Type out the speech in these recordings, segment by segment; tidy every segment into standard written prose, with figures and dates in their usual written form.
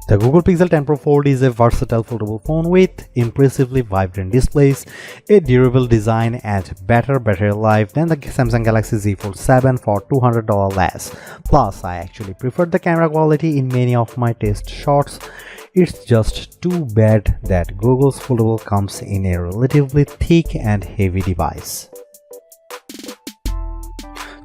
The Google Pixel 10 Pro Fold is a versatile foldable phone with impressively vibrant displays, a durable design, and better battery life than the Samsung Galaxy Z Fold 7 for $200 less. Plus, I actually prefer the camera quality in many of my test shots. It's just too bad that Google's foldable comes in a relatively thick and heavy device.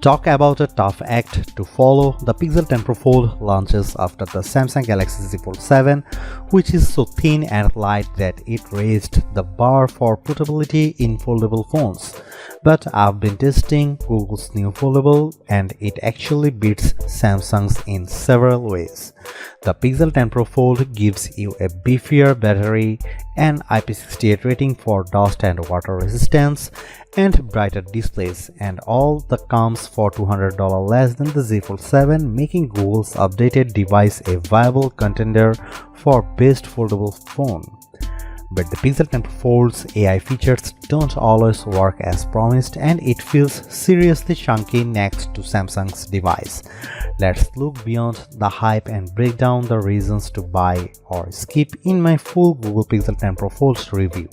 Talk about a tough act to follow. The Pixel 10 Pro Fold launches after the Samsung Galaxy Z Fold 7, which is so thin and light that it raised the bar for portability in foldable phones. But I've been testing Google's new foldable and it actually beats Samsung's in several ways. The Pixel 10 Pro Fold gives you a beefier battery, an IP68 rating for dust and water resistance, and brighter displays, and all the comes for $200 less than the Z Fold 7, making Google's updated device a viable contender for best foldable phone. But the Pixel 10 Pro Fold's AI features don't always work as promised, and it feels seriously chunky next to Samsung's device. Let's look beyond the hype and break down the reasons to buy or skip in my full Google Pixel 10 Pro Fold review.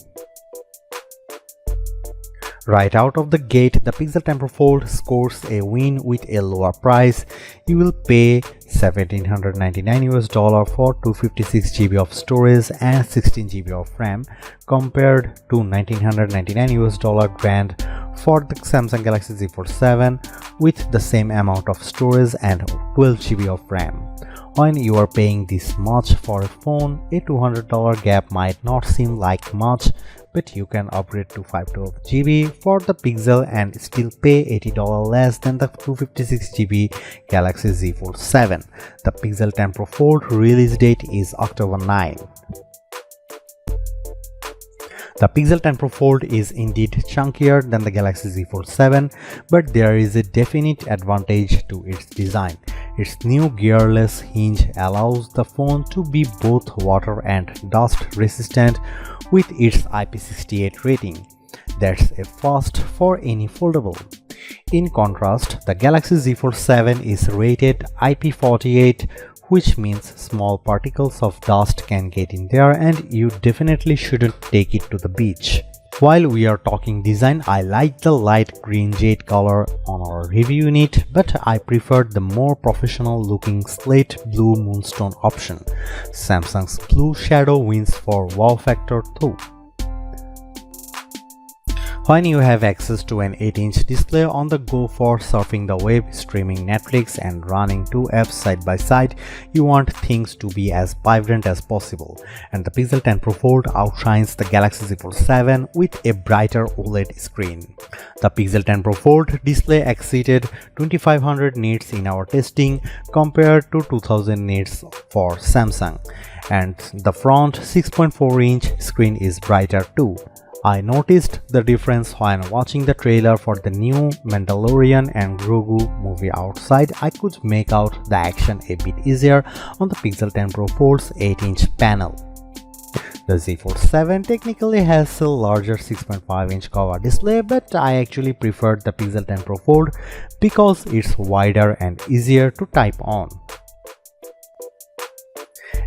Right out of the gate, the Pixel 10 Pro Fold scores a win with a lower price. You will pay $1,799 for 256 GB of storage and 16 GB of RAM compared to $1,999 grand for the Samsung Galaxy Z Fold 7 with the same amount of storage and 12 GB of RAM. When you are paying this much for a phone, a $200 gap might not seem like much, but you can upgrade to 512 GB for the Pixel and still pay $80 less than the 256 GB Galaxy Z Fold 7. The Pixel 10 Pro Fold release date is October 9. The Pixel 10 Pro Fold is indeed chunkier than the Galaxy Z Fold 7, but there is a definite advantage to its design. Its new gearless hinge allows the phone to be both water and dust resistant with its IP68 rating. That's a first for any foldable. In contrast, the Galaxy Z Fold 7 is rated IP48, which means small particles of dust can get in there and you definitely shouldn't take it to the beach. While we are talking design, I like the light green jade color on our review unit, but I preferred the more professional looking slate blue moonstone option. Samsung's blue shadow wins for wow factor too. When you have access to an 8-inch display on the go for surfing the web, streaming Netflix, and running two apps side by side, you want things to be as vibrant as possible. And the Pixel 10 Pro Fold outshines the Galaxy Z Fold 7 with a brighter OLED screen. The Pixel 10 Pro Fold display exceeded 2500 nits in our testing compared to 2000 nits for Samsung. And the front 6.4-inch screen is brighter too. I noticed the difference when watching the trailer for the new Mandalorian and Grogu movie outside. I could make out the action a bit easier on the Pixel 10 Pro Fold's 8-inch panel. The Z Fold 7 technically has a larger 6.5-inch cover display, but I actually preferred the Pixel 10 Pro Fold because it's wider and easier to type on.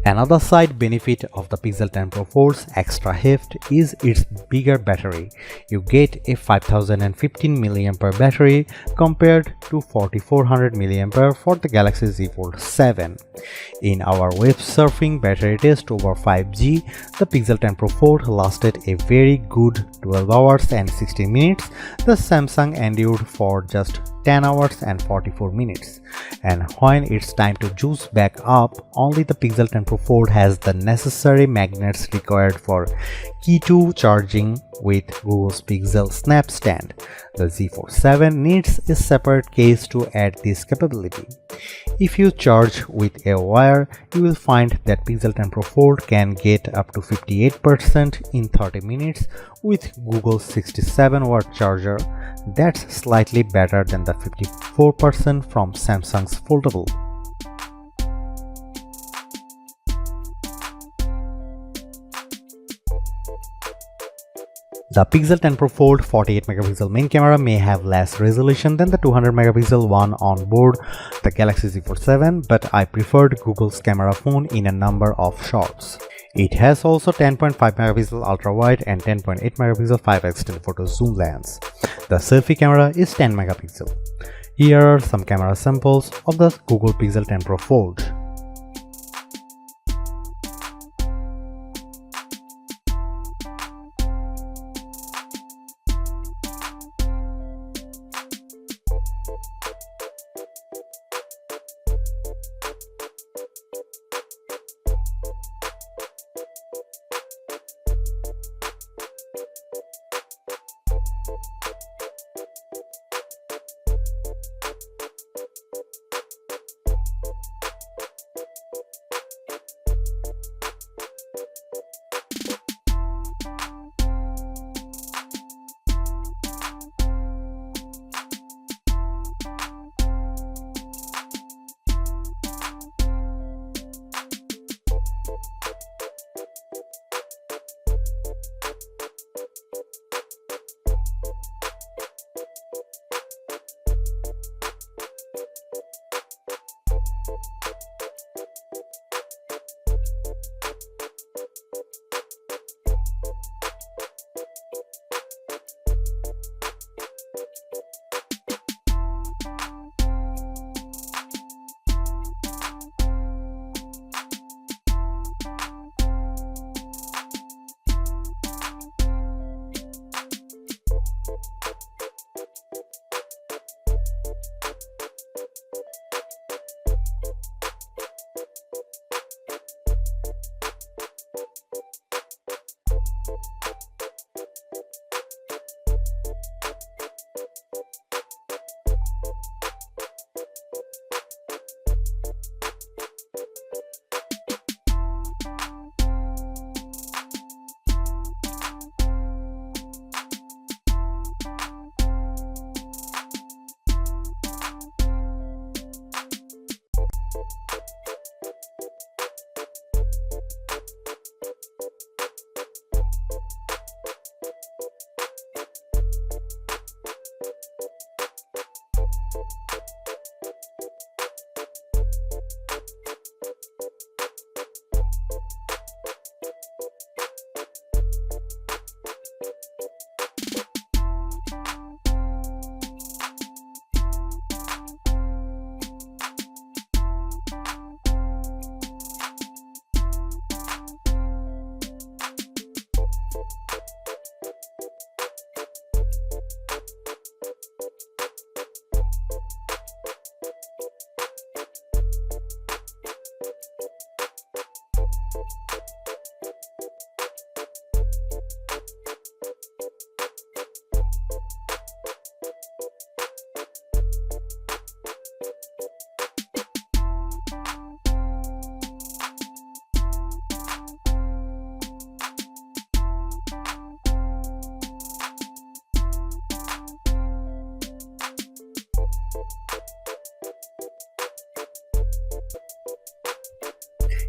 Another side benefit of the Pixel 10 Pro Fold's extra heft is its bigger battery. You get a 5015 mAh battery compared to 4400 mAh for the Galaxy Z Fold 7. In our web surfing battery test over 5G, the Pixel 10 Pro Fold lasted a very good 12 hours and 16 minutes. The Samsung endured for just 10 hours and 44 minutes. And when it's time to juice back up, only the Pixel 10 Pro Fold has the necessary magnets required for Key 2 charging with Google's Pixel Snap Stand. The Z Fold 7 needs a separate case to add this capability. If you charge with a wire, you will find that Pixel 10 Pro Fold can get up to 58% in 30 minutes with Google's 67-watt charger. That's slightly better than the 54% from Samsung's foldable. The Pixel 10 Pro Fold 48 megapixel main camera may have less resolution than the 200 megapixel one on board the Galaxy Z Fold 7, but I preferred Google's camera phone in a number of shots. It has also 10.5 megapixel ultra wide and 10.8 megapixel 5x telephoto zoom lens. The selfie camera is 10 megapixel. Here are some camera samples of the Google Pixel 10 Pro Fold.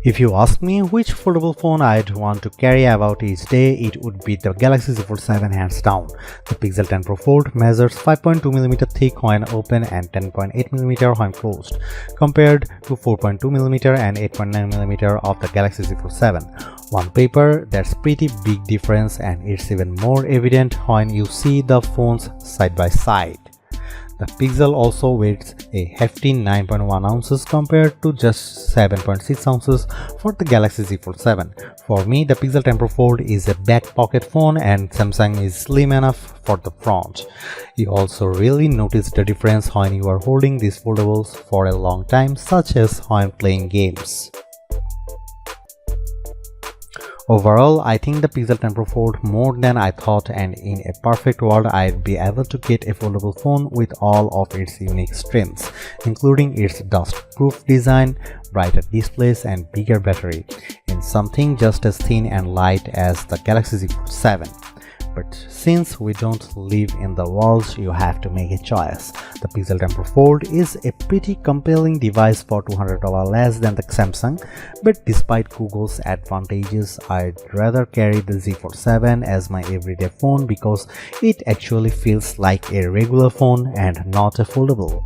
If you ask me which foldable phone I'd want to carry about each day, it would be the Galaxy Z Fold 7 hands down. The Pixel 10 Pro Fold measures 5.2mm thick when open and 10.8mm when closed, compared to 4.2mm and 8.9mm of the Galaxy Z Fold 7. On paper, that's pretty big difference, and it's even more evident when you see the phones side by side. The Pixel also weighs a hefty 9.1 ounces compared to just 7.6 ounces for the Galaxy Z Fold 7. For me, the Pixel 10 Pro Fold is a back pocket phone and Samsung is slim enough for the front. You also really notice the difference when you are holding these foldables for a long time, such as when playing games. Overall, I think the Pixel 10 Pro Fold more than I thought, and in a perfect world I'd be able to get a foldable phone with all of its unique strengths, including its dust-proof design, brighter displays and bigger battery, in something just as thin and light as the Galaxy Z Fold 7. But since we don't live in the world, you have to make a choice. The Pixel 10 Pro Fold is a pretty compelling device for $200 less than the Samsung, but despite Google's advantages, I'd rather carry the Z Fold 7 as my everyday phone because it actually feels like a regular phone and not a foldable.